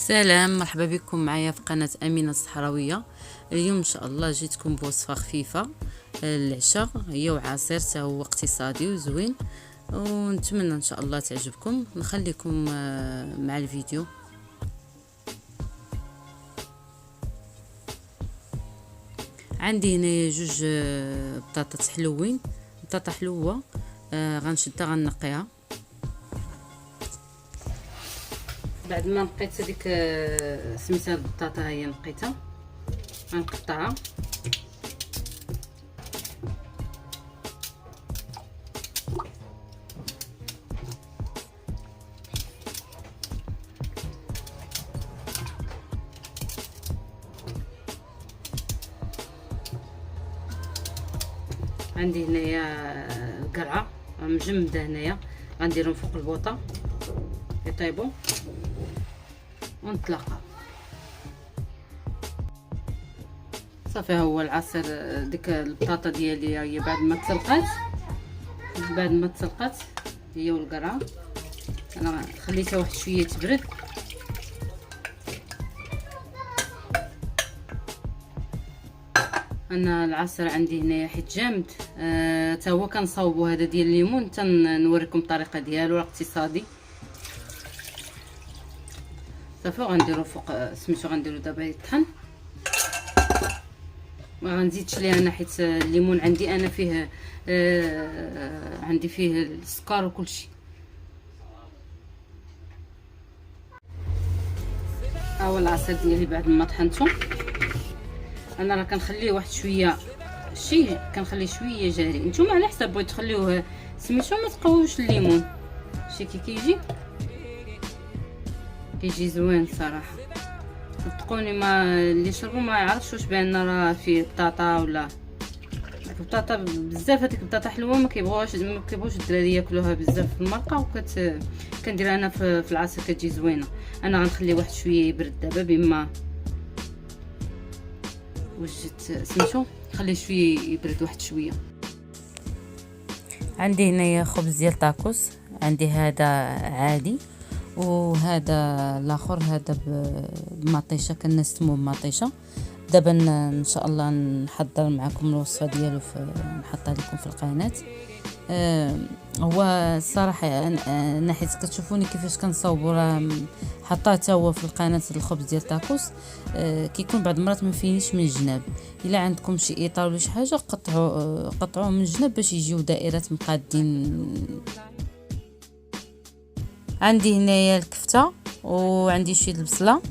سلام، مرحبا بكم معايا في قناة أمينة الصحراوية. اليوم إن شاء الله جيتكم بوصفة خفيفة للعشاء، هي وعصير هو اقتصادي وزوين، ونتمنى إن شاء الله تعجبكم. نخليكم مع الفيديو. عندي هنا جوج بطاطا حلوين، بطاطا حلوة غنشدها غنقيها. بعد ما نقيت هذيك سميتها البطاطا، هي نقيتها غنقطعها. عندي هنايا القرعه مجمده، هنايا غنديرهم فوق البوطه يطيبوا ونطلقها. صافي، هو العصير ديك البطاطا ديالي هي بعد ما تسلقات هي والقرعه. انا خليتها واحد شويه تبرد. انا العصير عندي هنايا حيت جامد، حتى هو كنصاوبو هذا ديال الليمون. تنوريكم الطريقه ديالو، اقتصادي. صافي، غنديرو فوق سميتو، غنديرو دابا يطحن. ما غنزيدش ليه انا حيت الليمون عندي انا فيه عندي فيه السكر وكلشي. ها هو العصير ديالي بعد ما طحنته. انا راه كنخليه واحد شويه، كنخليه شويه جاري. نتوما على حسب بغيتو تخليوه سميتو، ما تقووش الليمون. شي كيجي زوين صراحه. صدقوني، ما اللي يشربوا ما يعرفش واش بان راه فيه بطاطا ولا البطاطا. بزاف هذيك البطاطا حلوه، ما كيبغوش الدراري ياكلوها بزاف في المرقه، كنديرها انا في العصير كتجي زوينه. انا غنخلي واحد شويه يبرد دابا، بما وجدت سميتو خليه شويه يبرد واحد شويه. عندي هنايا خبز ديال طاكوس، عندي هذا عادي وهذا الاخر هذا بمطيشه، كنستمو بمطيشه. دابا ان شاء الله نحضر معكم الوصفه ديالو، نحطها لكم في القناه. هو الصراحه انا حيت كتشوفوني كيفاش كنصاوبو، راه حطاه حتى هو في القناه الخبز ديال طاكوس. كيكون بعض المرات ما فينيش من الجناب. الا عندكم شي اطار ولا شي حاجه قطعوه من الجناب باش يجيو دائرات مقادين. عندي هنايا الكفته، وعندي شويه البصله،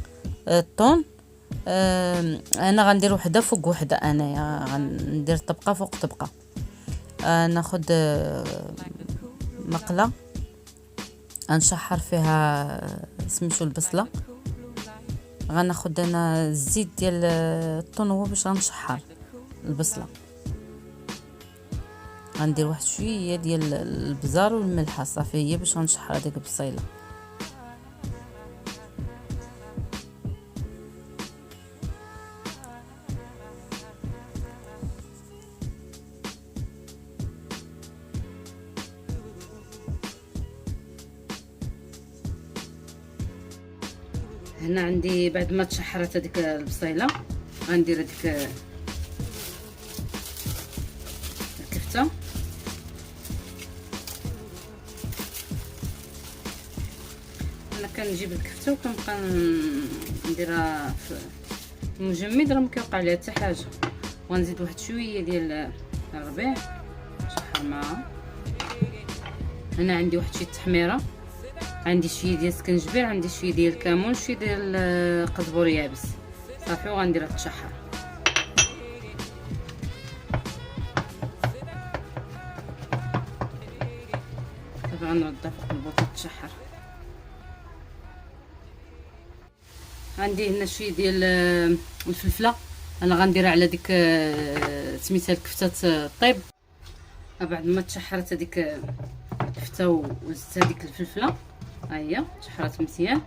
الطون. انا غندير وحده فوق وحده، انايا غندير طبقه فوق طبقه. ناخذ مقله غنشحر فيها سميتو البصله. غناخذ انا الزيت ديال الطون هو باش غنشحر البصله. غندير واحد شويه ديال البزار والملحه، صافي هي باش غنشحر هذيك البصيله. هنا عندي بعد ما تشحرت هذيك البصيله، غندير هذيك الكفته. انا كنجيب الكفته وكنبقى نديرها في المجمد، راه ما كيوقع ليها حتى حاجه. وغنزيد واحد شويه ديال الربيع نشحر معاها. هنا عندي واحد شويه تحميره، عندي شويه ديال السكنجبير، عندي شويه ديال الكمون، شويه ديال القزبور يابس. صافي، وغنديرها تشحر. صافي، غنردها فوق البوطه تشحر. عندي هنا شويه ديال الفلفله، انا غنديرها على ديك سميتها الكفته طيب. بعد ما تشحرت هذيك الكفته وزدت هذيك الفلفله، ها هي تشحرات مزيان.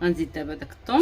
غنزيد دابا داك الثوم،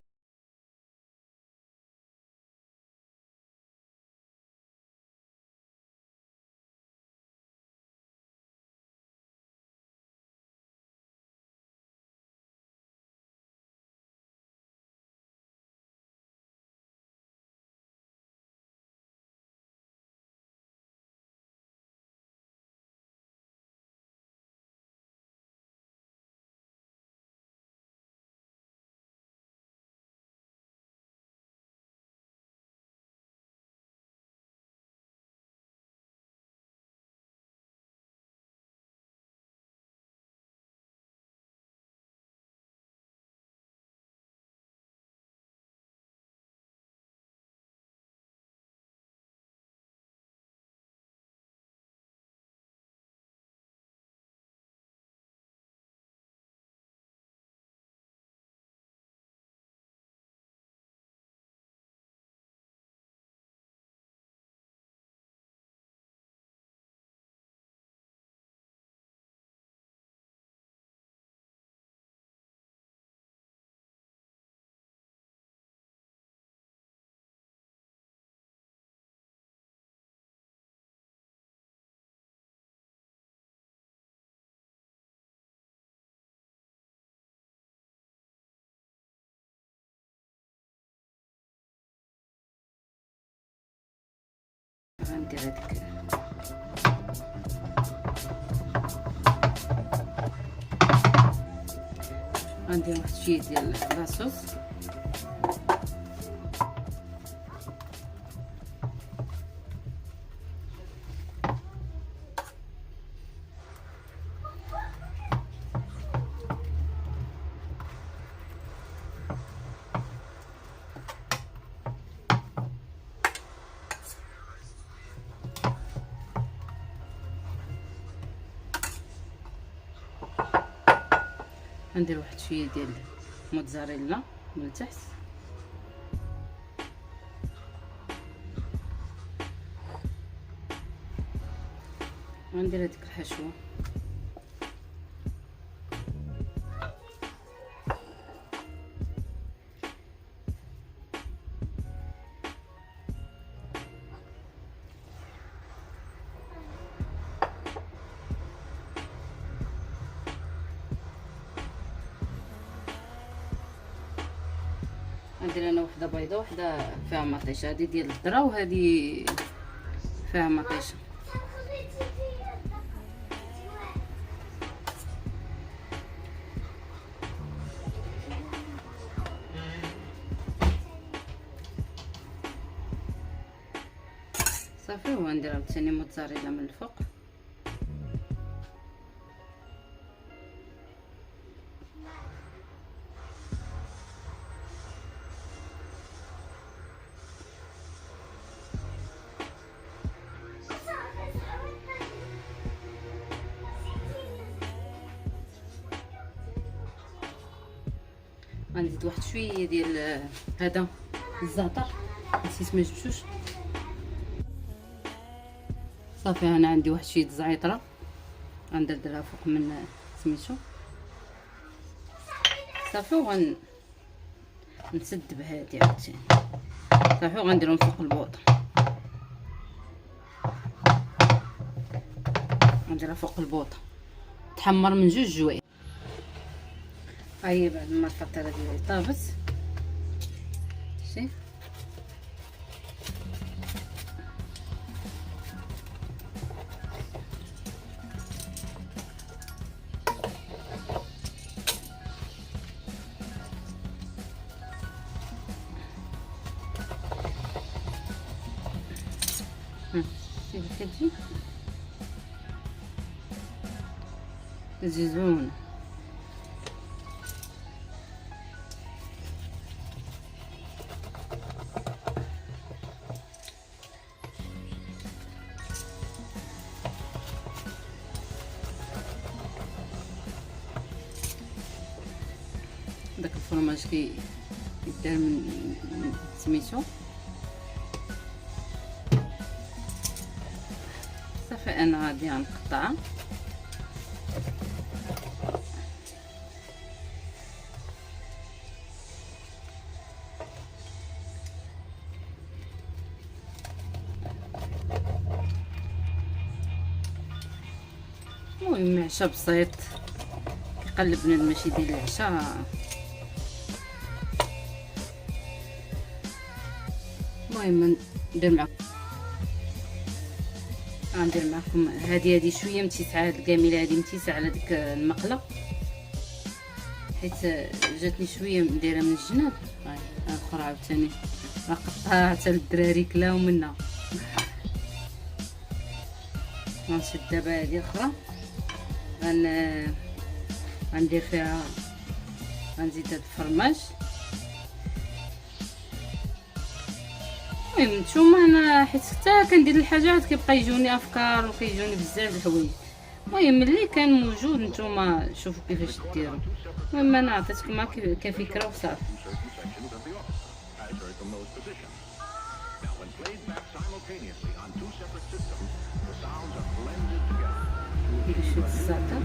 غندير هذيك غندير واحد شويه ديال لاصوص. غندير واحد شويه ديال موتزاريلا من التحت. غندير هذيك الحشوه. غندير انا وحده بيضه وحده فيها مطيشه، هذه ديال الذره وهذه فيها مطيشه. صافي، وغندير عاوتاني موتزاريلا من الفوق. غنزيد واحد شويه ديال هذا الزعتر، نسيت ما جبتوش. صافي، انا عندي واحد شويه زعتره غندردرها فوق من سميتو. صافي، نسد بهادي عاوتاني. صافي، وغنديرهم فوق البوطه، غنديرها فوق البوطه تحمر من 2 جوايع. هاهي بعد ما الفطيره ديالي طابت، شتي كتجي زيزون. داك الفرماج كيدار من سميتو. صافي، انا غادي غنقطعها. المهم عشا بسيط كيقلبنا الماشي ديال العشاء. المهم ندير معكم هذه شويه متيسعه. هاد الكاميله هذه متيسعه على ديك المقله، حيت جاتني شويه مديره من الجناب. هاي الاخرى عاوتاني قطعتها حتى للدراري كلاو منها. غنشد دابا هذه الاخرى، غندير فيها، غنزيد هاد الفرماج. المهم نتوما، انا حيت حتى كندير الحاجات كيبقى يجوني افكار وكيجوني بزاف د الحوايج. المهم ملي كان موجود نتوما شوفوا كيفاش ديروا. المهم انا عطيتكم كفكره وصافي. ندير شويه الزعتر،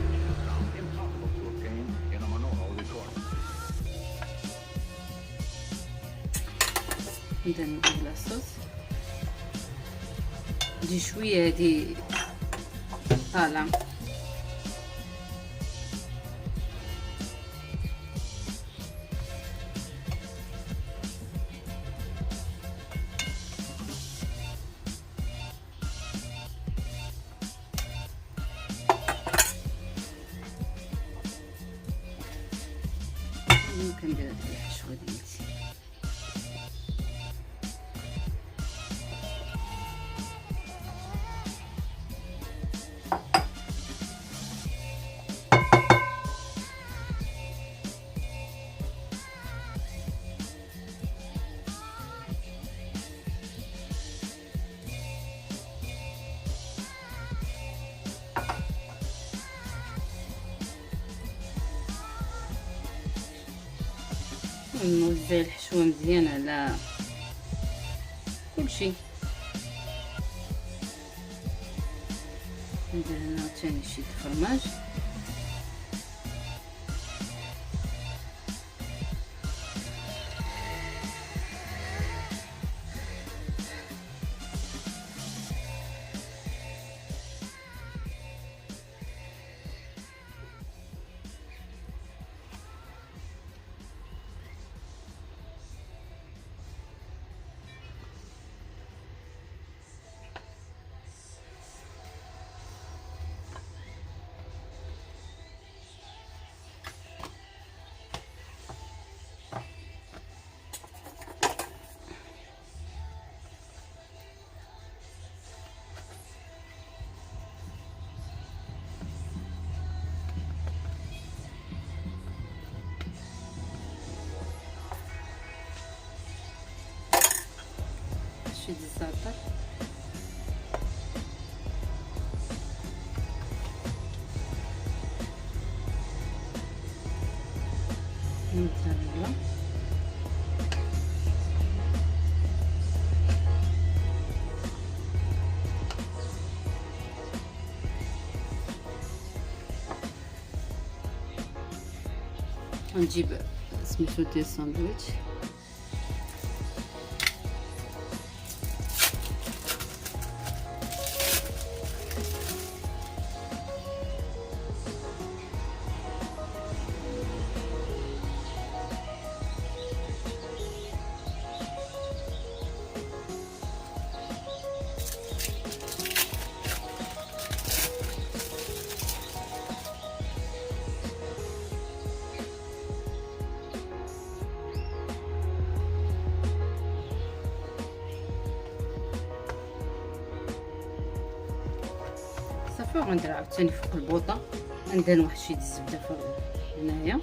ندير لاصوص، دي شويه هادي طالعه. ممكن ندير هاد الحشوه ديالتي. نوزع الحشوه مزيان على كلشي. ندير هنا ثاني شي فرماج. شي الزعتر موتزاريلا غنجيب سميتو ديال الساندويتش. صافي غندير عاوتاني فوق البوطه ندهن واحد شي الزبده فوق هنايا.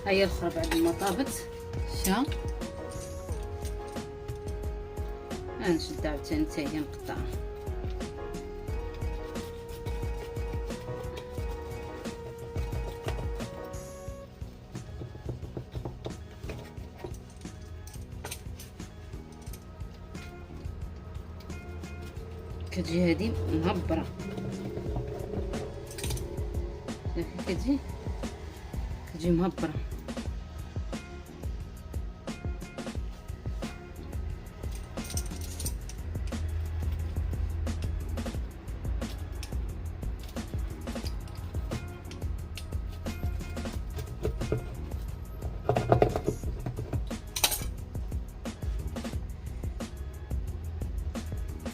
هيا الاخرى بعد ما طابت شا غنشد عاوتاني حتى هي نقطعها. كتجي هادي مهبره، صافي كتجي مهبره.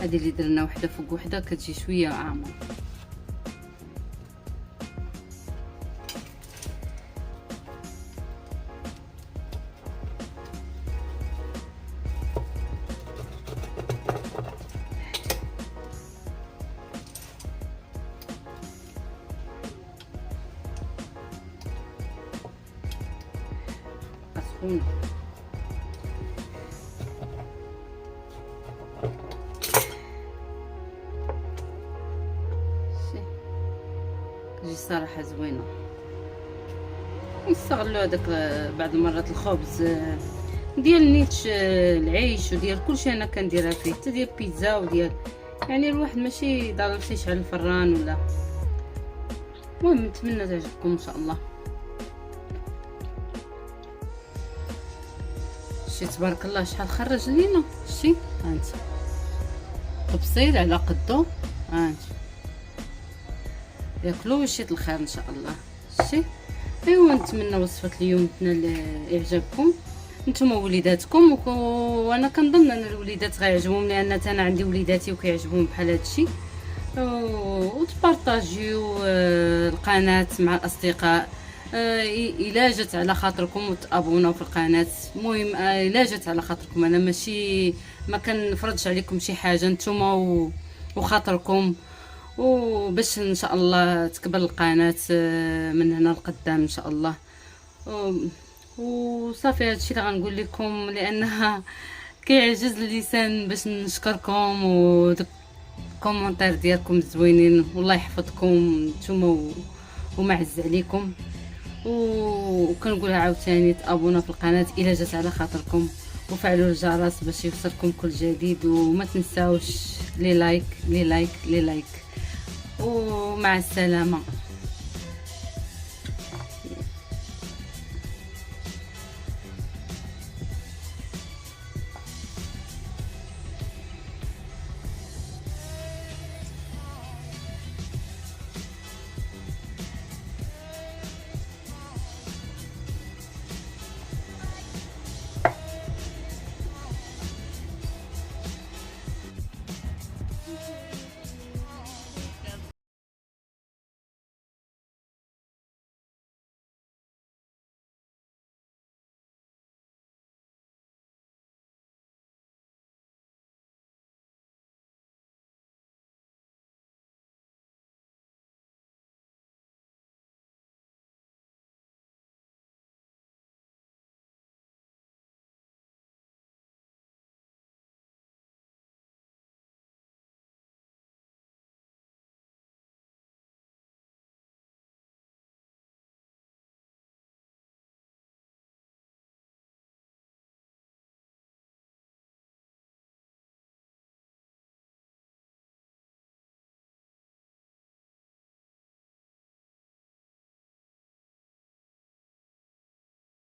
هذه اللي درنا وحده فوق وحده كتجي شويه عامره. سخونه كتجي صراحه زوينه. نستغلوا هذاك بعض المرات الخبز ديال نيتش العيش وديال كلشي انا كنديرها فيه، حتى ديال بيتزا وديال يعني الواحد ماشي ضروري يشعل الفران ولا. المهم نتمنى تعجبكم ان شاء الله. شتي تبارك الله شحال خرج لينا. شتي هانت بصير على قدو هانت ياكلوا ويشيط الخير ان شاء الله. شتي ايوا نتمنى وصفه اليوم تنال اعجابكم. نتوما وليداتكم، وانا كنظن ان الوليدات غيعجبهم، لان انا عندي وليداتي وكيعجبهم بحال هادشي. وتبارطاجيو القناه مع الاصدقاء. الا جات على خاطركم وتابوناو في القناه، المهم الا جات على خاطركم، انا ماشي ما كنفرضش عليكم شي حاجه، نتوما وخاطركم، وباش ان شاء الله تكبر القناه من هنا لقدام ان شاء الله. وصافي هادشي اللي غنقول لكم، لانها كيعجز اللسان باش نشكركم، ودوك الكومونتير ديالكم زوينين، والله يحفظكم نتوما ومعز عليكم. وكنقولها عاوتاني، تابونا في القناه الا جات على خاطركم، وفعلوا الجرس باش يوصلكم كل جديد، وما تنساوش لي لايك لي لايك لي لايك. ومع السلامه.